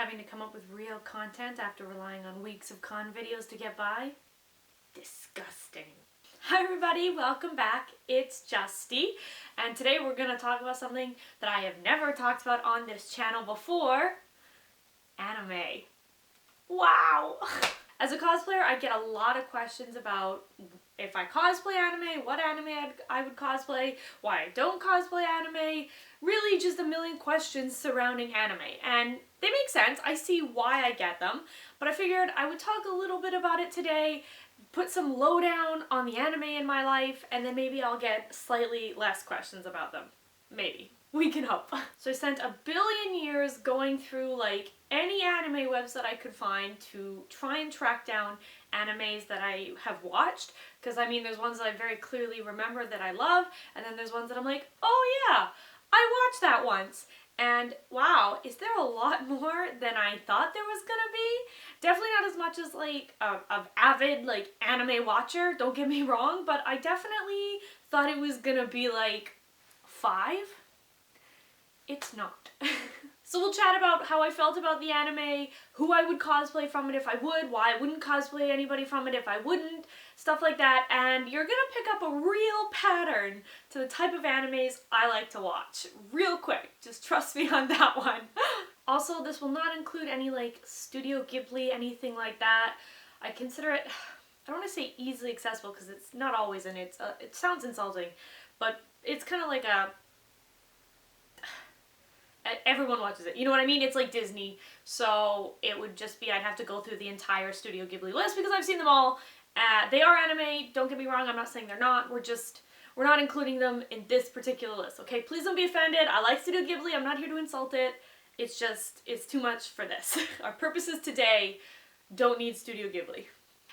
having to come up with real content after relying on weeks of con videos to get by? Disgusting. Hi everybody, welcome back. It's Justy, and today we're going to talk about something that I have never talked about on this channel before. Anime. Wow! As a cosplayer, I get a lot of questions about if I cosplay anime, what anime I would cosplay, why I don't cosplay anime, really just a million questions surrounding anime. And they make sense, I see why I get them, but I figured I would talk a little bit about it today, put some lowdown on the anime in my life, and then maybe I'll get slightly less questions about them. Maybe. We can hope. So I spent a billion years going through like any anime website I could find to try and track down animes that I have watched, because I mean there's ones that I very clearly remember that I love, and then there's ones that I'm like, oh yeah, I watched that once. And wow, is there a lot more than I thought there was gonna be? Definitely not as much as like an avid like anime watcher, don't get me wrong, but I definitely thought it was gonna be like 5. It's not. So we'll chat about how I felt about the anime, who I would cosplay from it if I would, why I wouldn't cosplay anybody from it if I wouldn't, stuff like that, and you're gonna pick up a real pattern to the type of animes I like to watch. Real quick, just trust me on that one. Also, this will not include any like Studio Ghibli, anything like that. I consider it, I don't want to say easily accessible because it's not always, and it sounds insulting, but it's kind of like a everyone watches it. You know what I mean? It's like Disney. So it would just be, I'd have to go through the entire Studio Ghibli list because I've seen them all. They are anime, don't get me wrong, I'm not saying they're not. We're not including them in this particular list, okay? Please don't be offended. I like Studio Ghibli, I'm not here to insult it. It's just, it's too much for this. Our purposes today don't need Studio Ghibli.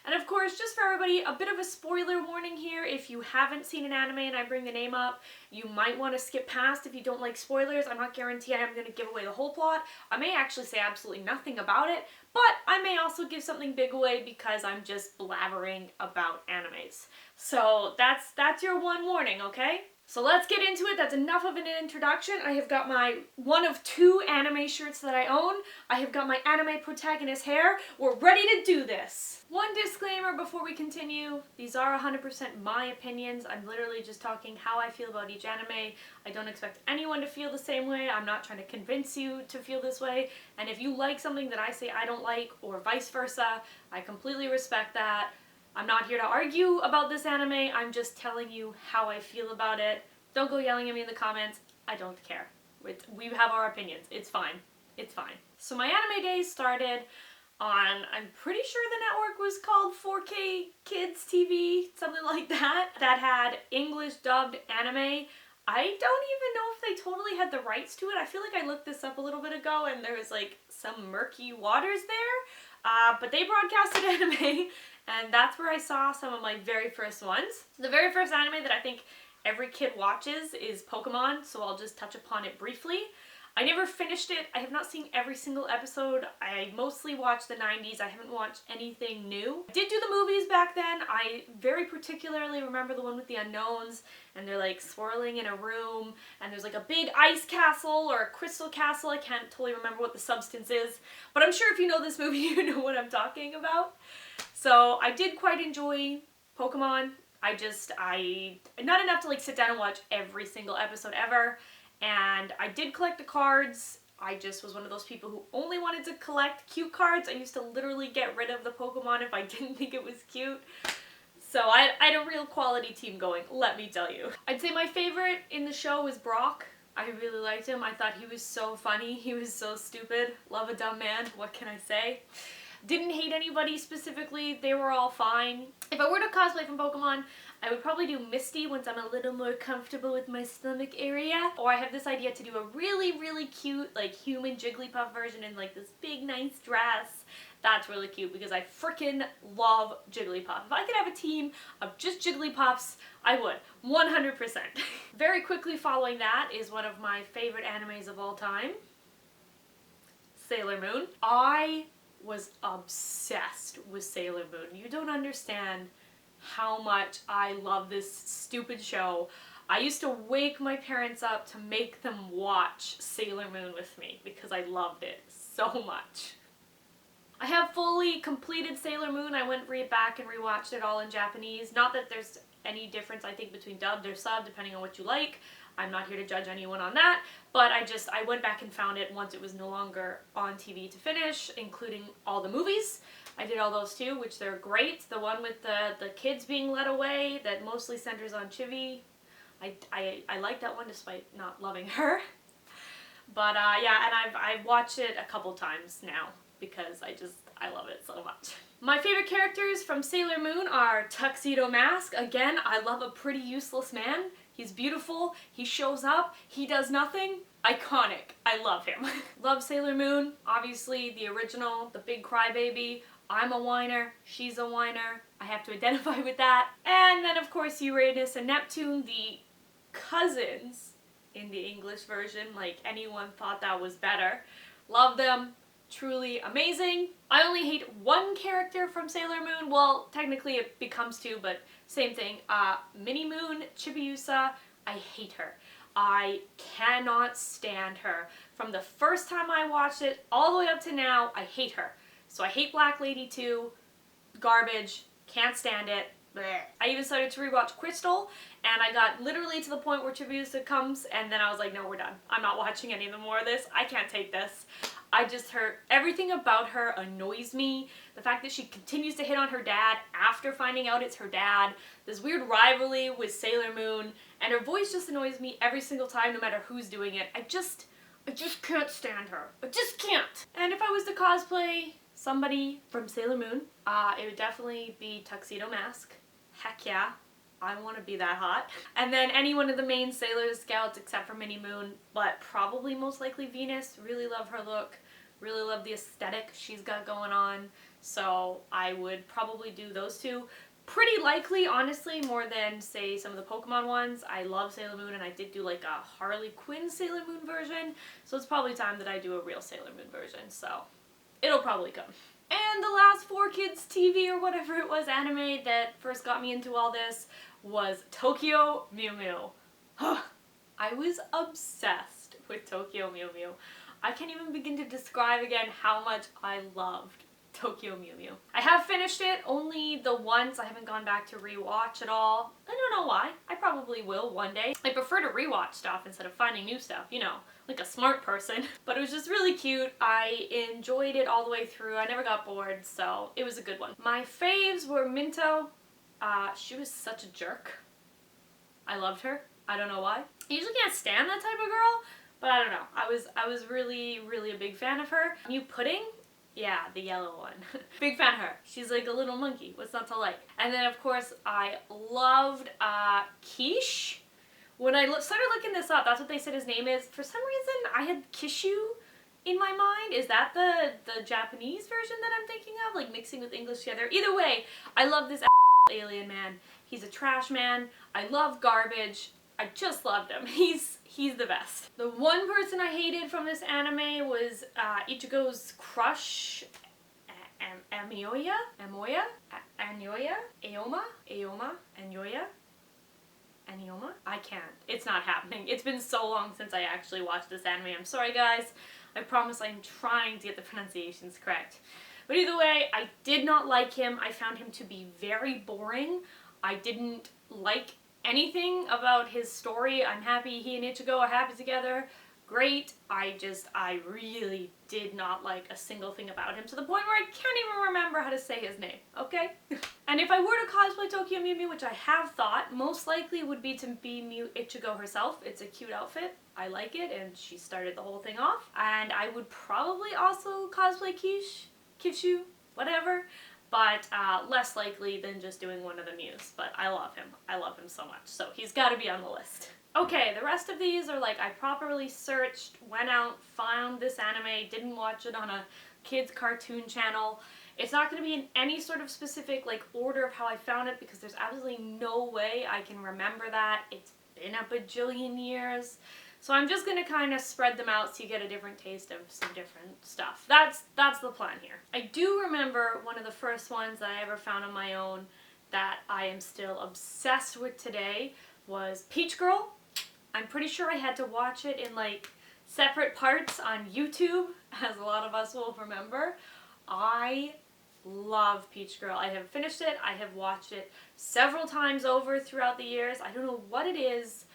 And of course, just for everybody, a bit of a spoiler warning here. If you haven't seen an anime and I bring the name up, you might want to skip past if you don't like spoilers. I'm not guaranteeing I'm going to give away the whole plot. I may actually say absolutely nothing about it, but I may also give something big away because I'm just blabbering about animes. So that's your one warning, okay? So let's get into it. That's enough of an introduction. I have got my one of 2 anime shirts that I own. I have got my anime protagonist hair. We're ready to do this. One disclaimer before we continue. These are 100% my opinions. I'm literally just talking how I feel about each anime. I don't expect anyone to feel the same way. I'm not trying to convince you to feel this way. And if you like something that I say I don't like, or vice versa, I completely respect that. I'm not here to argue about this anime, I'm just telling you how I feel about it. Don't go yelling at me in the comments, I don't care. We have our opinions, it's fine. It's fine. So my anime days started on, I'm pretty sure the network was called 4K Kids TV, something like that, that had English dubbed anime. I don't even know if they totally had the rights to it. I feel like I looked this up a little bit ago and there was like some murky waters there, but they broadcasted anime. And that's where I saw some of my very first ones. The very first anime that I think every kid watches is Pokemon, so I'll just touch upon it briefly. I never finished it. I have not seen every single episode. I mostly watched the 90s. I haven't watched anything new. I did do the movies back then. I very particularly remember the one with the unknowns, and they're like swirling in a room, and there's like a big ice castle or a crystal castle. I can't totally remember what the substance is, but I'm sure if you know this movie, you know what I'm talking about. So I did quite enjoy Pokemon. Not enough to like sit down and watch every single episode ever. And I did collect the cards. I just was one of those people who only wanted to collect cute cards. I used to literally get rid of the Pokemon if I didn't think it was cute. So I had a real quality team going, let me tell you. I'd say my favorite in the show was Brock. I really liked him. I thought he was so funny. He was so stupid. Love a dumb man. What can I say? Didn't hate anybody specifically, they were all fine. If I were to cosplay from Pokemon, I would probably do Misty once I'm a little more comfortable with my stomach area. Or I have this idea to do a really, really cute, like, human Jigglypuff version in, like, this big, nice dress. That's really cute because I freaking love Jigglypuff. If I could have a team of just Jigglypuffs, I would. 100%. Very quickly following that is one of my favorite animes of all time. Sailor Moon. I was obsessed with Sailor Moon. You don't understand how much I love this stupid show. I used to wake my parents up to make them watch Sailor Moon with me because I loved it so much. I have fully completed Sailor Moon. I went back and rewatched it all in Japanese. Not that there's any difference, I think, between dubbed or sub, depending on what you like. I'm not here to judge anyone on that, but I went back and found it once it was no longer on TV to finish, including all the movies. I did all those too, which they're great. The one with the kids being led away that mostly centers on Chibi. I like that one despite not loving her. But yeah, and I've watched it a couple times now because I love it so much. My favorite characters from Sailor Moon are Tuxedo Mask. Again, I love a pretty useless man. He's beautiful, he shows up, he does nothing. Iconic. I love him. Love Sailor Moon, obviously the original, the big crybaby. I'm a whiner, she's a whiner. I have to identify with that. And then of course Uranus and Neptune, the cousins in the English version, like anyone thought that was better. Love them. Truly amazing. I only hate one character from Sailor Moon. Well, technically it becomes two, but same thing. Mini Moon, Chibiusa, I hate her. I cannot stand her. From the first time I watched it all the way up to now, I hate her. So I hate Black Lady too. Garbage. Can't stand it. Blech. I even started to rewatch Crystal, and I got literally to the point where Chibiusa comes, and then I was like, no, we're done. I'm not watching any more of this. I can't take this. Everything about her annoys me. The fact that she continues to hit on her dad after finding out it's her dad. This weird rivalry with Sailor Moon, and her voice just annoys me every single time, no matter who's doing it. I just can't stand her. I just can't. And if I was to cosplay somebody from Sailor Moon, it would definitely be Tuxedo Mask. Heck yeah. I want to be that hot. And then any one of the main Sailor Scouts except for Mini Moon, but probably most likely Venus. Really love her look. Really love the aesthetic she's got going on. So I would probably do those two. Pretty likely, honestly, more than, say, some of the Pokemon ones. I love Sailor Moon, and I did do like a Harley Quinn Sailor Moon version. So it's probably time that I do a real Sailor Moon version. So it'll probably come. And the last 4Kids TV or whatever it was anime that first got me into all this was Tokyo Mew Mew. I was obsessed with Tokyo Mew Mew. I can't even begin to describe again how much I loved Tokyo Mew Mew. I have finished it only the once. I haven't gone back to rewatch it all. I don't know why. I probably will one day. I prefer to rewatch stuff instead of finding new stuff, you know, like a smart person. But it was just really cute. I enjoyed it all the way through. I never got bored, so it was a good one. My faves were Minto. She was such a jerk. I loved her. I don't know why. I usually can't stand that type of girl, but I don't know. I was really, really a big fan of her. Mew Pudding? Yeah, the yellow one. Big fan of her. She's like a little monkey. What's not to like? And then, of course, I loved Quiche. When I started looking this up, that's what they said his name is. For some reason, I had Kishu in my mind. Is that the Japanese version that I'm thinking of? Like mixing with English together? Either way, I love this alien man. He's a trash man. I love garbage. I just loved him. He's the best. The one person I hated from this anime was Ichigo's crush, Aoya? I can't. It's not happening. It's been so long since I actually watched this anime. I'm sorry, guys. I promise I'm trying to get the pronunciations correct. But either way, I did not like him. I found him to be very boring. I didn't like anything about his story. I'm happy he and Ichigo are happy together. Great. I really did not like a single thing about him, to the point where I can't even remember how to say his name, okay? And if I were to cosplay Tokyo Mew Mew, which I have thought, most likely would be to be Mew Ichigo herself. It's a cute outfit. I like it, and she started the whole thing off. And I would probably also cosplay Kishu, whatever. But less likely than just doing one of the Mews. But I love him. I love him so much. So he's got to be on the list. Okay, the rest of these are like I properly searched, went out, found this anime, didn't watch it on a kids cartoon channel. It's not going to be in any sort of specific like order of how I found it because there's absolutely no way I can remember that. It's been a bajillion years. So I'm just going to kind of spread them out so you get a different taste of some different stuff. That's the plan here. I do remember one of the first ones that I ever found on my own that I am still obsessed with today was Peach Girl. I'm pretty sure I had to watch it in like separate parts on YouTube as a lot of us will remember. I love Peach Girl. I have finished it. I have watched it several times over throughout the years. I don't know what it is.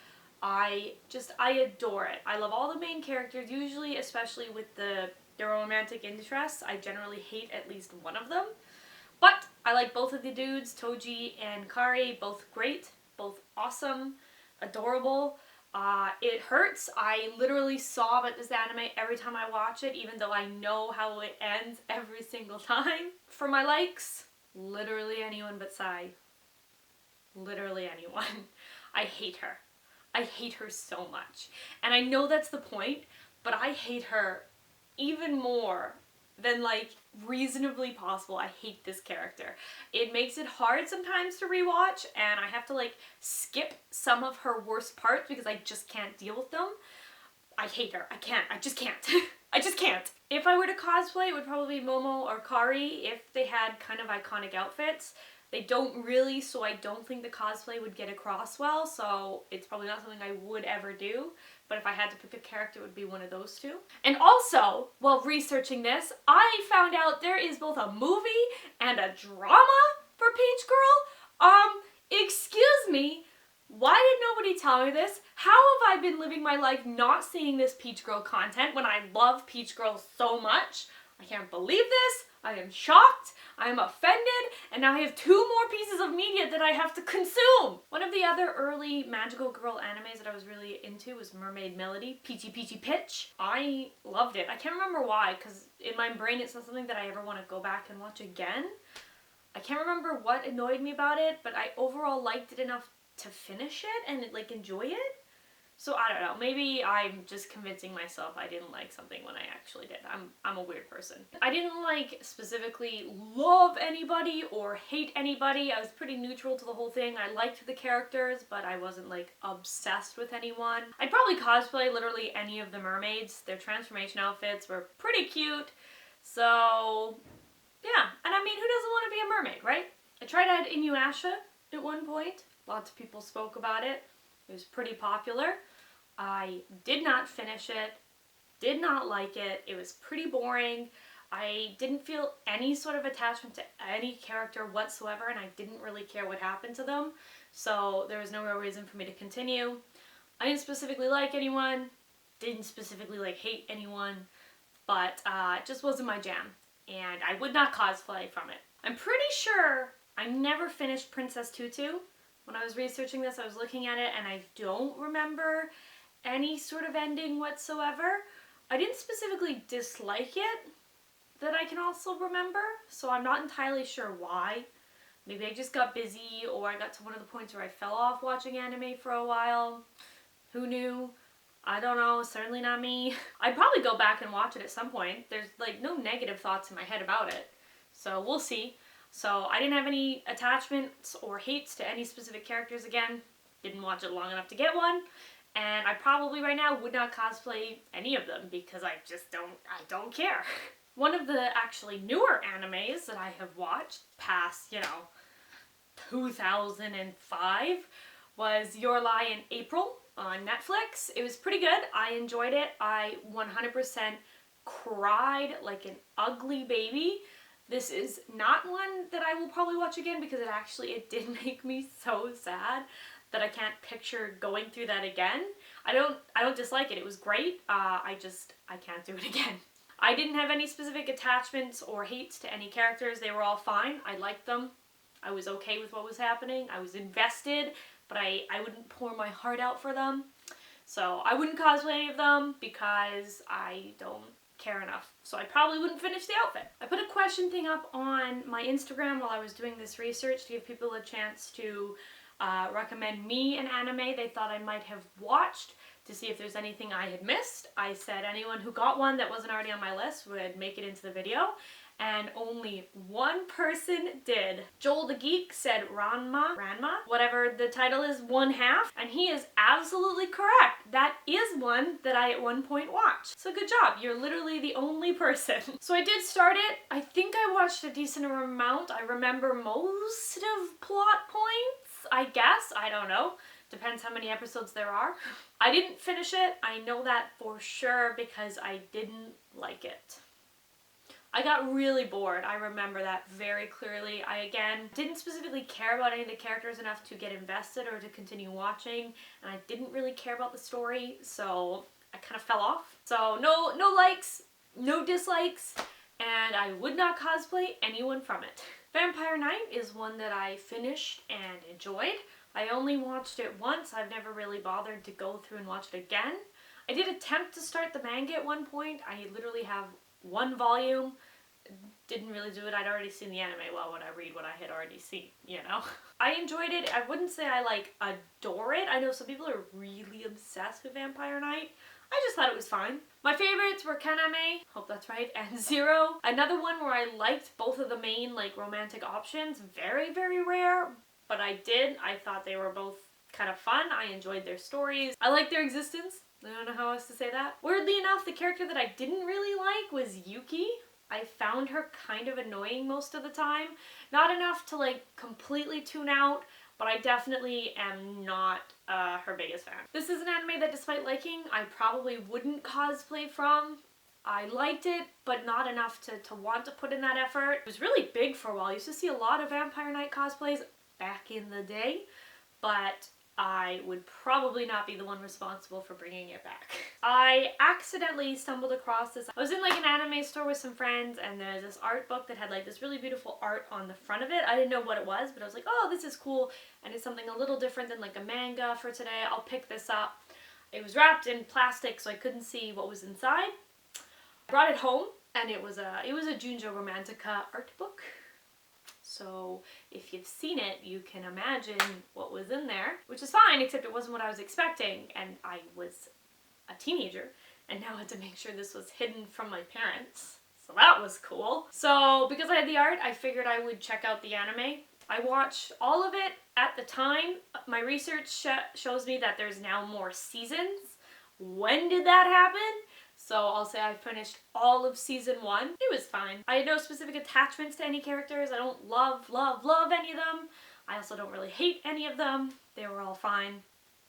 I adore it. I love all the main characters, usually, especially with their romantic interests. I generally hate at least one of them. But I like both of the dudes, Toji and Kari, both great, both awesome, adorable. It hurts. I literally sob at this anime every time I watch it, even though I know how it ends every single time. For my likes, literally anyone but Sai. Literally anyone. I hate her. I hate her so much. And I know that's the point, but I hate her even more than like reasonably possible. I hate this character. It makes it hard sometimes to rewatch, and I have to like skip some of her worst parts because I just can't deal with them. I hate her. I can't. I just can't. I just can't. If I were to cosplay, it would probably be Momo or Kari if they had kind of iconic outfits. They don't really, so I don't think the cosplay would get across well, so it's probably not something I would ever do. But if I had to pick a character, it would be one of those two. And also, while researching this, I found out there is both a movie and a drama for Peach Girl. Excuse me, why did nobody tell me this? How have I been living my life not seeing this Peach Girl content when I love Peach Girl so much? I can't believe this. I am shocked, I am offended, and now I have 2 more pieces of media that I have to consume! One of the other early magical girl animes that I was really into was Mermaid Melody, Peachy Peachy Pitch. I loved it. I can't remember why, because in my brain it's not something that I ever want to go back and watch again. I can't remember what annoyed me about it, but I overall liked it enough to finish it and like enjoy it. So I don't know, maybe I'm just convincing myself I didn't like something when I actually did. I'm a weird person. I didn't like specifically love anybody or hate anybody. I was pretty neutral to the whole thing. I liked the characters, but I wasn't like obsessed with anyone. I'd probably cosplay literally any of the mermaids. Their transformation outfits were pretty cute. So yeah, and I mean, who doesn't want to be a mermaid, right? I tried out Inuyasha at one point. Lots of people spoke about it. It was pretty popular. I did not finish it, did not like it. It was pretty boring. I didn't feel any sort of attachment to any character whatsoever, and I didn't really care what happened to them. So there was no real reason for me to continue. I didn't specifically like anyone, didn't specifically like hate anyone, but it just wasn't my jam. And I would not cosplay from it. I'm pretty sure I never finished Princess Tutu. When I was researching this, I was looking at it and I don't remember any sort of ending whatsoever. I didn't specifically dislike it that I can also remember, so I'm not entirely sure why. Maybe I just got busy, or I got to one of the points where I fell off watching anime for a while. Who knew? I don't know, certainly not me. I'd probably go back and watch it at some point. There's like no negative thoughts in my head about it, so we'll see. So I didn't have any attachments or hates to any specific characters again. Didn't watch it long enough to get one. And I probably right now would not cosplay any of them because I don't care. One of the actually newer animes that I have watched past, 2005 was Your Lie in April on Netflix. It was pretty good. I enjoyed it. I 100% cried like an ugly baby. This is not one that I will probably watch again because it did make me so sad that I can't picture going through that again. I don't dislike it. It was great. I can't do it again. I didn't have any specific attachments or hates to any characters. They were all fine. I liked them. I was okay with what was happening. I was invested, but I wouldn't pour my heart out for them. So I wouldn't cosplay any of them because I don't care enough. So I probably wouldn't finish the outfit. I put a question thing up on my Instagram while I was doing this research to give people a chance to recommend me an anime they thought I might have watched to see if there's anything I had missed. I said anyone who got one that wasn't already on my list would make it into the video, and only one person did. Joel the Geek said Ranma, whatever the title is, 1/2, and he is absolutely correct. That is one that I at one point watched. So good job, you're literally the only person. So I did start it. I think I watched a decent amount. I remember most of plot points, I guess, I don't know. Depends how many episodes there are. I didn't finish it. I know that for sure because I didn't like it. I got really bored. I remember that very clearly. I, again, didn't specifically care about any of the characters enough to get invested or to continue watching, and I didn't really care about the story, so I kind of fell off. So no likes, no dislikes, and I would not cosplay anyone from it. Vampire Knight is one that I finished and enjoyed. I only watched it once. I've never really bothered to go through and watch it again. I did attempt to start the manga at one point. I literally have one volume. Didn't really do it. I'd already seen the anime. Well, would I read what I had already seen, you know? I enjoyed it. I wouldn't say I like adore it. I know some people are really obsessed with Vampire Knight. I just thought it was fine. My favorites were Kaname, hope that's right, and Zero. Another one where I liked both of the main like romantic options. Very, very rare, but I did. I thought they were both kind of fun. I enjoyed their stories. I liked their existence. I don't know how else to say that. Weirdly enough, the character that I didn't really like was Yuki. I found her kind of annoying most of the time. Not enough to like completely tune out, but I definitely am not her biggest fan. This is an anime that despite liking, I probably wouldn't cosplay from. I liked it, but not enough to want to put in that effort. It was really big for a while. I used to see a lot of Vampire Knight cosplays back in the day, but I would probably not be the one responsible for bringing it back. I accidentally stumbled across this. I was in like an anime store with some friends, and there's this art book that had like this really beautiful art on the front of it. I didn't know what it was, but I was like, oh, this is cool, and it's something a little different than like a manga for today. I'll pick this up. It was wrapped in plastic, so I couldn't see what was inside. I brought it home, and it was a Junjo Romantica art book. So if you've seen it, you can imagine what was in there, which is fine, except it wasn't what I was expecting, and I was a teenager, and now I had to make sure this was hidden from my parents. So that was cool. So because I had the art, I figured I would check out the anime. I watched all of it at the time. My research shows me that there's now more seasons. When did that happen? So I'll say I finished all of season 1. It was fine. I had no specific attachments to any characters. I don't love any of them. I also don't really hate any of them. They were all fine.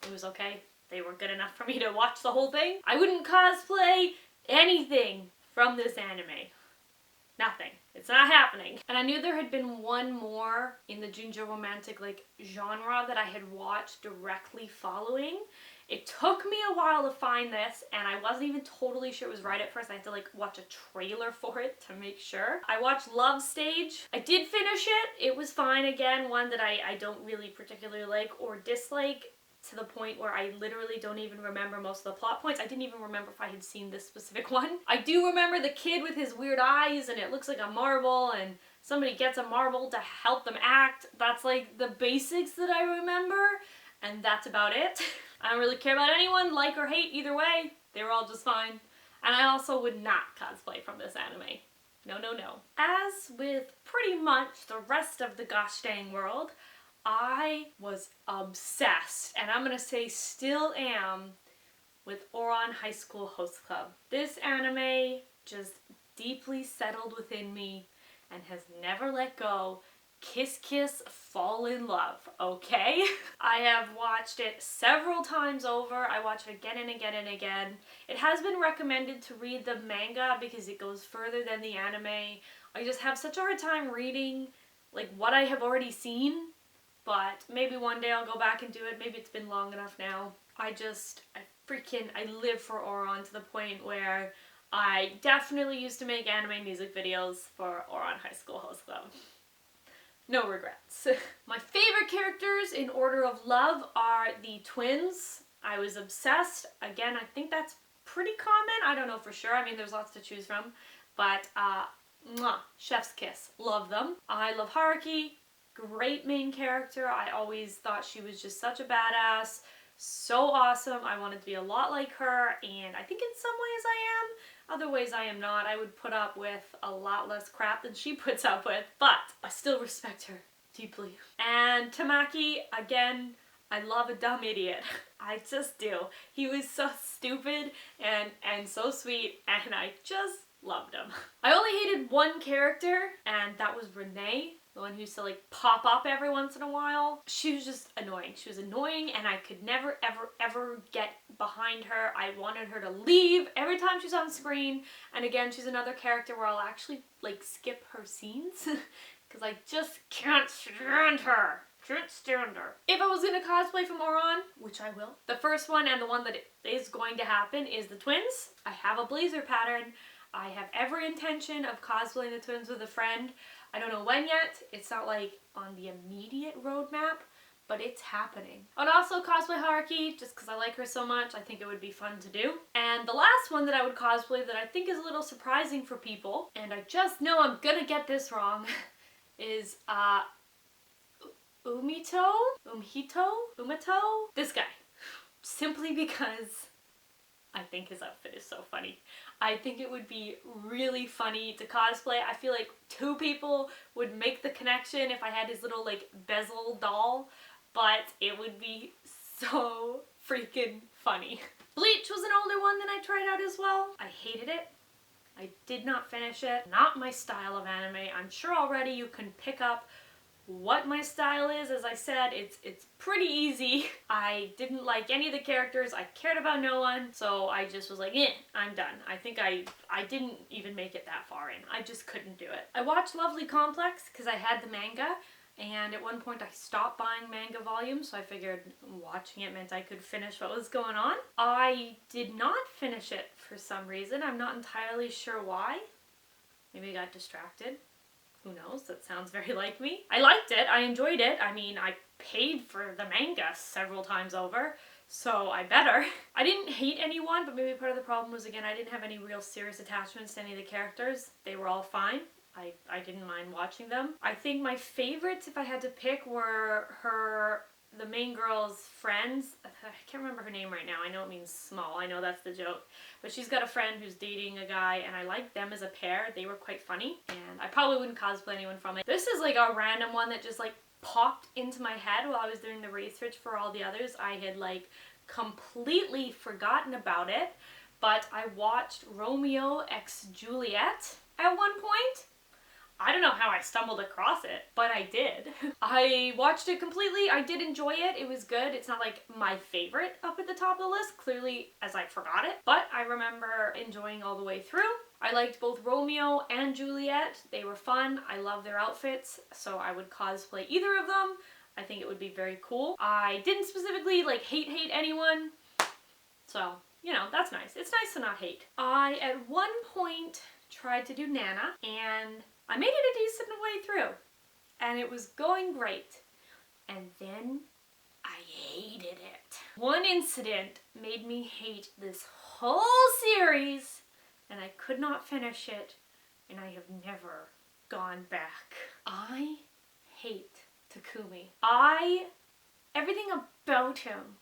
It was okay. They were good enough for me to watch the whole thing. I wouldn't cosplay anything from this anime. Nothing. It's not happening. And I knew there had been one more in the Junjo Romantic like genre that I had watched directly following. It took me a while to find this, and I wasn't even totally sure it was right at first. I had to like watch a trailer for it to make sure. I watched Love Stage. I did finish it. It was fine. Again, one that I don't really particularly like or dislike, to the point where I literally don't even remember most of the plot points. I didn't even remember if I had seen this specific one. I do remember the kid with his weird eyes, and it looks like a marble, and somebody gets a marble to help them act. That's like the basics that I remember, and that's about it. I don't really care about anyone, like or hate, either way. They were all just fine. And I also would not cosplay from this anime. No, no, no. As with pretty much the rest of the gosh dang world, I was obsessed, and I'm gonna say still am, with Ouran High School Host Club. This anime just deeply settled within me and has never let go. Kiss kiss, fall in love, okay? I have watched it several times over. I watch it again and again and again. It has been recommended to read the manga because it goes further than the anime. I just have such a hard time reading like what I have already seen. But maybe one day I'll go back and do it. Maybe it's been long enough now. I live for Ouran to the point where I definitely used to make anime music videos for Ouran High School Host Club. No regrets. My favorite characters in order of love are the twins. I was obsessed. Again, I think that's pretty common. I don't know for sure. I mean, there's lots to choose from. But, chef's kiss. Love them. I love Haruki. Great main character. I always thought she was just such a badass. So awesome. I wanted to be a lot like her, and I think in some ways I am. Other ways I am not. I would put up with a lot less crap than she puts up with, but I still respect her deeply. And Tamaki, again, I love a dumb idiot. I just do. He was so stupid and so sweet, and I just loved him. I only hated one character, and that was Renee. the one who used to like pop up every once in a while. She was just annoying. She was annoying and I could never ever get behind her. I wanted her to leave every time she's on screen. And again, she's another character where I'll actually like skip her scenes because I just can't stand her. Can't stand her. If I was gonna cosplay from Oron, which I will, the first one and the one that is going to happen is the twins. I have a blazer pattern. I have every intention of cosplaying the twins with a friend. I don't know when yet. It's not like on the immediate roadmap, but it's happening. And also cosplay Haruki, just because I like her so much, I think it would be fun to do. And the last one that I would cosplay that I think is a little surprising for people, and I just know I'm gonna get this wrong, is Umito? This guy. Simply because I think his outfit is so funny. I think it would be really funny to cosplay. I feel like two people would make the connection if I had his little like bezel doll, but it would be so freaking funny. Bleach was an older one that I tried out as well. I hated it. I did not finish it. Not my style of anime. I'm sure already you can pick up what my style is. As I said, it's pretty easy. I didn't like any of the characters. I cared about no one. So I just was like, I'm done. I think I didn't even make it that far in. I just couldn't do it. I watched Lovely Complex because I had the manga. And at one point I stopped buying manga volumes, so I figured watching it meant I could finish what was going on. I did not finish it for some reason. I'm not entirely sure why. Maybe I got distracted. Who knows? That sounds very like me. I liked it. I enjoyed it. I mean, I paid for the manga several times over, so I better. I didn't hate anyone, but maybe part of the problem was, again, I didn't have any real serious attachments to any of the characters. They were all fine. I didn't mind watching them. I think my favorites, if I had to pick, were the main girl's friends. I can't remember her name right now. I know it means small. I know that's the joke. But she's got a friend who's dating a guy, and I liked them as a pair. They were quite funny, and I probably wouldn't cosplay anyone from it. This is like a random one that just like popped into my head while I was doing the research for all the others. I had like completely forgotten about it, but I watched Romeo x Juliet at one point. I don't know how I stumbled across it, but I did. I watched it completely. I did enjoy it. It was good. It's not like my favorite up at the top of the list, clearly as I forgot it, but I remember enjoying all the way through. I liked both Romeo and Juliet. They were fun. I love their outfits, so I would cosplay either of them. I think it would be very cool. I didn't specifically like hate anyone, so you know, that's nice. It's nice to not hate. I at one point tried to do Nana, and I made it a decent way through, and it was going great, and then I hated it. One incident made me hate this whole series, and I could not finish it, and I have never gone back. I hate Takumi. Everything about him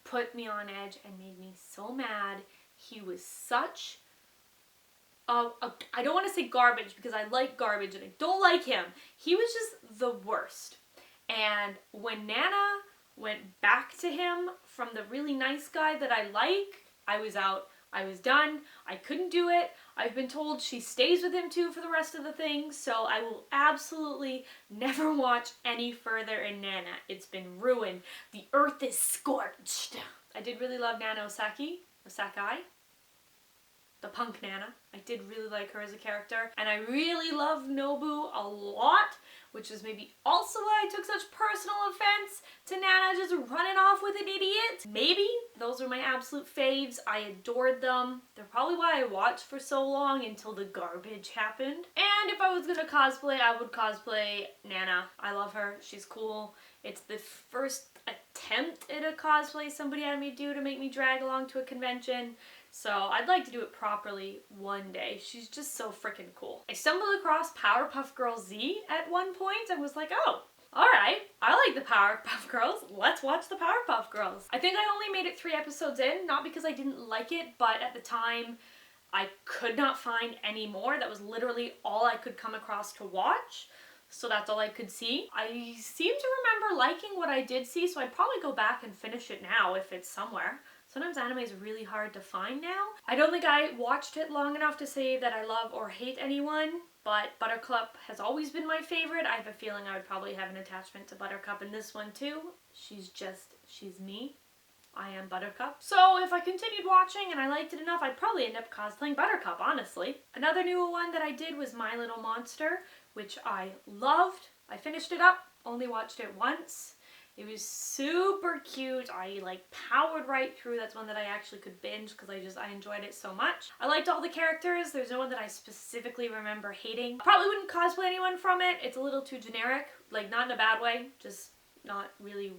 put me on edge and made me so mad. He was such I don't want to say garbage because I like garbage and I don't like him. He was just the worst. And when Nana went back to him from the really nice guy that I like, I was out. I was done. I couldn't do it. I've been told she stays with him too for the rest of the thing, so I will absolutely never watch any further in Nana. It's been ruined. The earth is scorched. I did really love Nana Osaki. The punk Nana. I did really like her as a character, and I really loved Nobu a lot, which is maybe also why I took such personal offense to Nana just running off with an idiot. Maybe. Those were my absolute faves. I adored them. They're probably why I watched for so long until the garbage happened. And if I was gonna cosplay, I would cosplay Nana. I love her. She's cool. It's the first attempt at a cosplay somebody had me do to make me drag along to a convention. So I'd like to do it properly one day. She's just so freaking cool. I stumbled across Powerpuff Girls Z at one point and was like, oh, alright, I like the Powerpuff Girls. Let's watch the Powerpuff Girls. I think I only made it 3 episodes in, not because I didn't like it, but at the time I could not find any more. That was literally all I could come across to watch. So that's all I could see. I seem to remember liking what I did see, so I'd probably go back and finish it now if it's somewhere. Sometimes anime is really hard to find now. I don't think I watched it long enough to say that I love or hate anyone. but Buttercup has always been my favorite. I have a feeling I would probably have an attachment to Buttercup in this one too. She's me. I am Buttercup. So if I continued watching and I liked it enough, I'd probably end up cosplaying Buttercup, honestly. Another new one that I did was My Little Monster, which I loved. I finished it up, only watched it once. It was super cute. I like powered right through. That's one that I actually could binge because I enjoyed it so much. I liked all the characters. There's no one that I specifically remember hating. Probably wouldn't cosplay anyone from it. It's a little too generic, like not in a bad way, just not really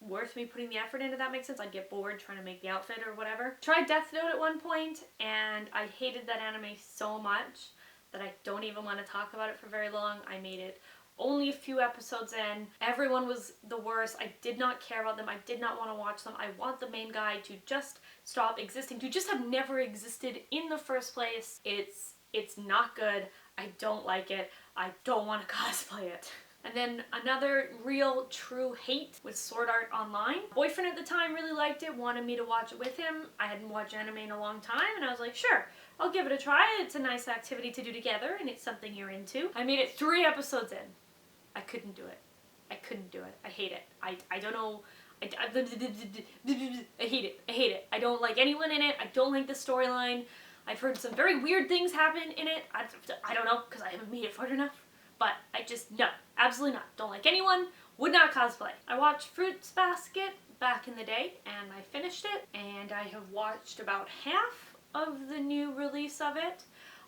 worth me putting the effort into, that makes sense. I'd get bored trying to make the outfit or whatever. Tried Death Note at one point and I hated that anime so much that I don't even want to talk about it for very long. I made it only a few episodes in. Everyone was the worst. I did not care about them. I did not want to watch them. I want the main guy to just stop existing, to just have never existed in the first place. It's not good. I don't like it. I don't want to cosplay it. And then another real true hate was Sword Art Online. Boyfriend at the time really liked it, wanted me to watch it with him. I hadn't watched anime in a long time and I was like, sure, I'll give it a try. It's a nice activity to do together and it's something you're into. I made it 3 episodes in. I couldn't do it. I couldn't do it. I hate it. I don't know. I hate it. I hate it. I don't like anyone in it. I don't like the storyline. I've heard some very weird things happen in it. I don't know because I haven't made it far enough. But I just, no, absolutely not. Don't like anyone. Would not cosplay. I watched Fruits Basket back in the day and I finished it. And I have watched about half of the new release of it.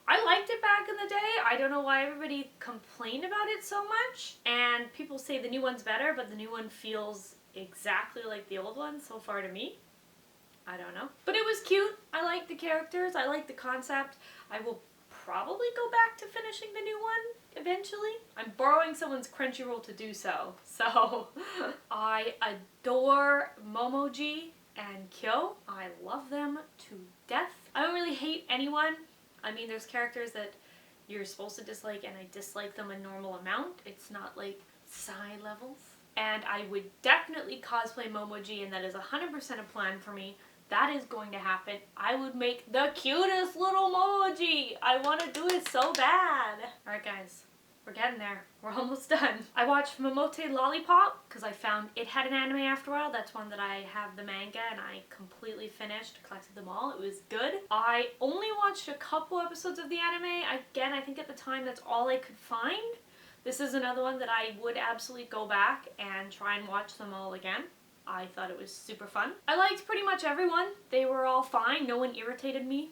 I liked it back in the day. I don't know why everybody complained about it so much. And people say the new one's better, but the new one feels exactly like the old one so far to me. I don't know. But it was cute. I liked the characters. I liked the concept. I will probably go back to finishing the new one eventually. I'm borrowing someone's Crunchyroll to do so. So I adore Momoji and Kyo. I love them to death. I don't really hate anyone. I mean, there's characters that you're supposed to dislike and I dislike them a normal amount. It's not like Psy levels. And I would definitely cosplay Momoji and that is 100% a plan for me. That is going to happen. I would make the cutest little Momoji. I want to do it so bad. Alright guys, we're getting there. We're almost done. I watched Momote Lollipop because I found it had an anime after a while. That's one that I have the manga and I completely finished, collected them all. It was good. I only watched a couple episodes of the anime. Again, I think at the time that's all I could find. This is another one that I would absolutely go back and try and watch them all again. I thought it was super fun. I liked pretty much everyone. They were all fine. No one irritated me.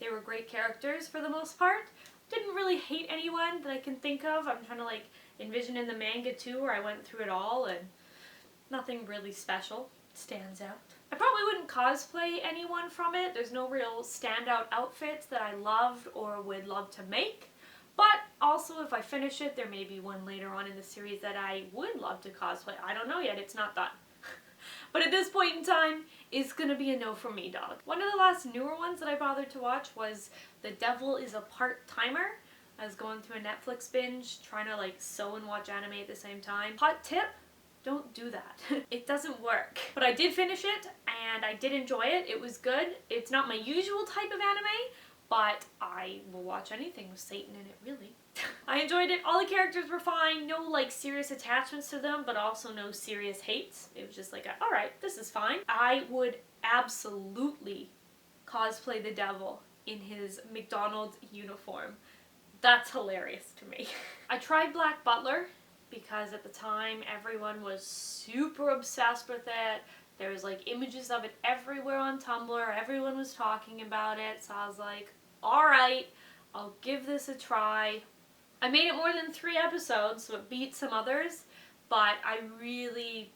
They were great characters for the most part. Didn't really hate anyone that I can think of. I'm trying to like envision in the manga too where I went through it all and nothing really special stands out. I probably wouldn't cosplay anyone from it. There's no real standout outfits that I loved or would love to make. But also if I finish it, there may be one later on in the series that I would love to cosplay. I don't know yet. It's not done. But at this point in time, it's gonna be a no from me, dog. One of the last newer ones that I bothered to watch was The Devil is a Part-Timer. I was going through a Netflix binge, trying to like sew and watch anime at the same time. Hot tip, don't do that. It doesn't work. But I did finish it, and I did enjoy it. It was good. It's not my usual type of anime, but I will watch anything with Satan in it, really. I enjoyed it. All the characters were fine. No like serious attachments to them, but also no serious hates. It was just like, alright, this is fine. I would absolutely cosplay the devil in his McDonald's uniform. That's hilarious to me. I tried Black Butler because at the time everyone was super obsessed with it. There was like images of it everywhere on Tumblr. Everyone was talking about it. So I was like, alright, I'll give this a try. I made it more than 3 episodes, so it beat some others, but I really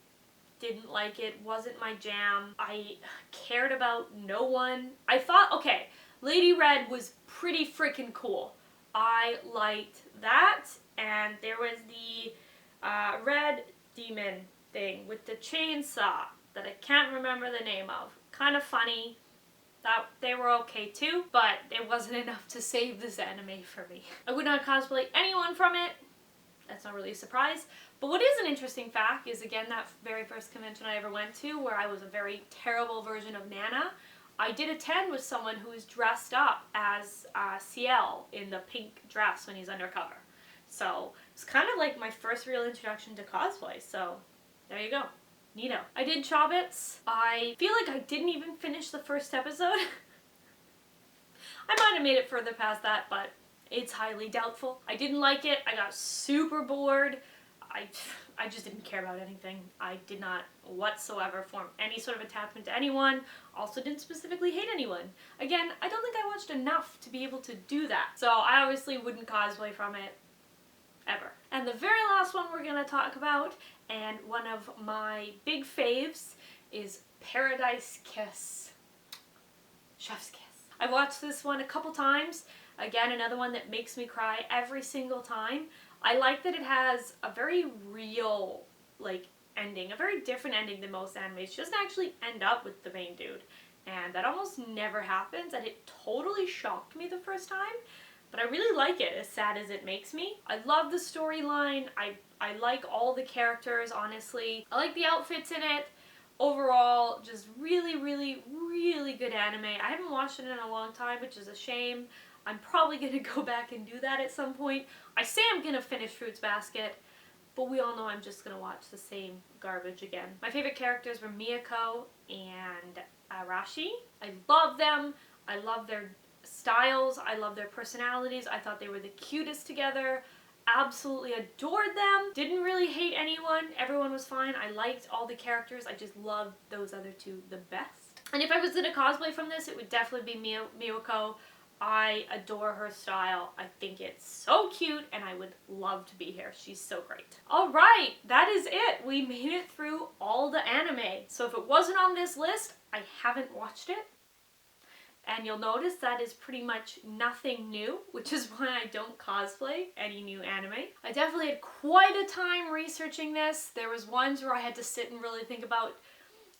didn't like it. Wasn't my jam. I cared about no one. I thought, okay, Lady Red was pretty freaking cool. I liked that, and there was the red demon thing with the chainsaw that I can't remember the name of. Kind of funny. That they were okay too, but it wasn't enough to save this anime for me. I would not cosplay anyone from it. That's not really a surprise. But what is an interesting fact is, again, that very first convention I ever went to where I was a very terrible version of Nana. I did attend with someone who is dressed up as Ciel in the pink dress when he's undercover. So it's kind of like my first real introduction to cosplay. So there you go. Neato. I did Chobits. I feel like I didn't even finish the first episode. I might have made it further past that, but it's highly doubtful. I didn't like it. I got super bored. I just didn't care about anything. I did not whatsoever form any sort of attachment to anyone. Also didn't specifically hate anyone. Again, I don't think I watched enough to be able to do that. So I obviously wouldn't cosplay from it ever. And the very last one we're gonna talk about, and one of my big faves, is Paradise Kiss. Chef's Kiss. I've watched this one a couple times. Again, another one that makes me cry every single time. I like that it has a very real, ending. A very different ending than most animes. She doesn't actually end up with the main dude. And that almost never happens, and it totally shocked me the first time. But I really like it, as sad as it makes me. I love the storyline. I like all the characters, honestly. I like the outfits in it. Overall, just really, really, really good anime. I haven't watched it in a long time, which is a shame. I'm probably going to go back and do that at some point. I say I'm going to finish Fruits Basket, but we all know I'm just going to watch the same garbage again. My favorite characters were Miyako and Arashi. I love them. I love their styles. I love their personalities. I thought they were the cutest together. Absolutely adored them. Didn't really hate anyone. Everyone was fine. I liked all the characters. I just loved those other two the best. And if I was going to cosplay from this, it would definitely be Miyako. I adore her style. I think it's so cute, and I would love to be here. She's so great. Alright, that is it. We made it through all the anime. So if it wasn't on this list, I haven't watched it. And you'll notice that is pretty much nothing new, which is why I don't cosplay any new anime. I definitely had quite a time researching this. There was ones where I had to sit and really think about,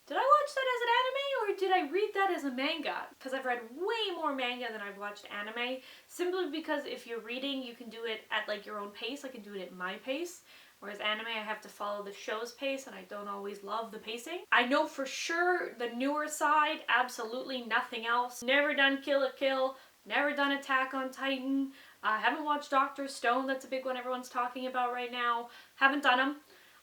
did I watch that as an anime or did I read that as a manga? Because I've read way more manga than I've watched anime, simply because if you're reading, you can do it at your own pace. I can do it at my pace. Whereas anime, I have to follow the show's pace, and I don't always love the pacing. I know for sure the newer side, absolutely nothing else. Never done Kill la Kill, never done Attack on Titan. I haven't watched Dr. Stone, that's a big one everyone's talking about right now. Haven't done them.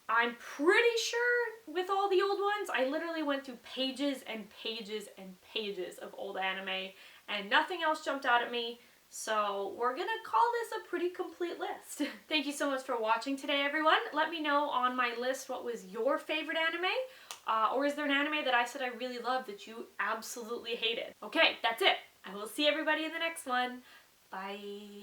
I'm pretty sure with all the old ones, I literally went through pages and pages and pages of old anime, and nothing else jumped out at me. So we're gonna call this a pretty complete list. Thank you so much for watching today, everyone. Let me know on my list what was your favorite anime, or is there an anime that I said I really loved that you absolutely hated? Okay, that's it. I will see everybody in the next one. Bye.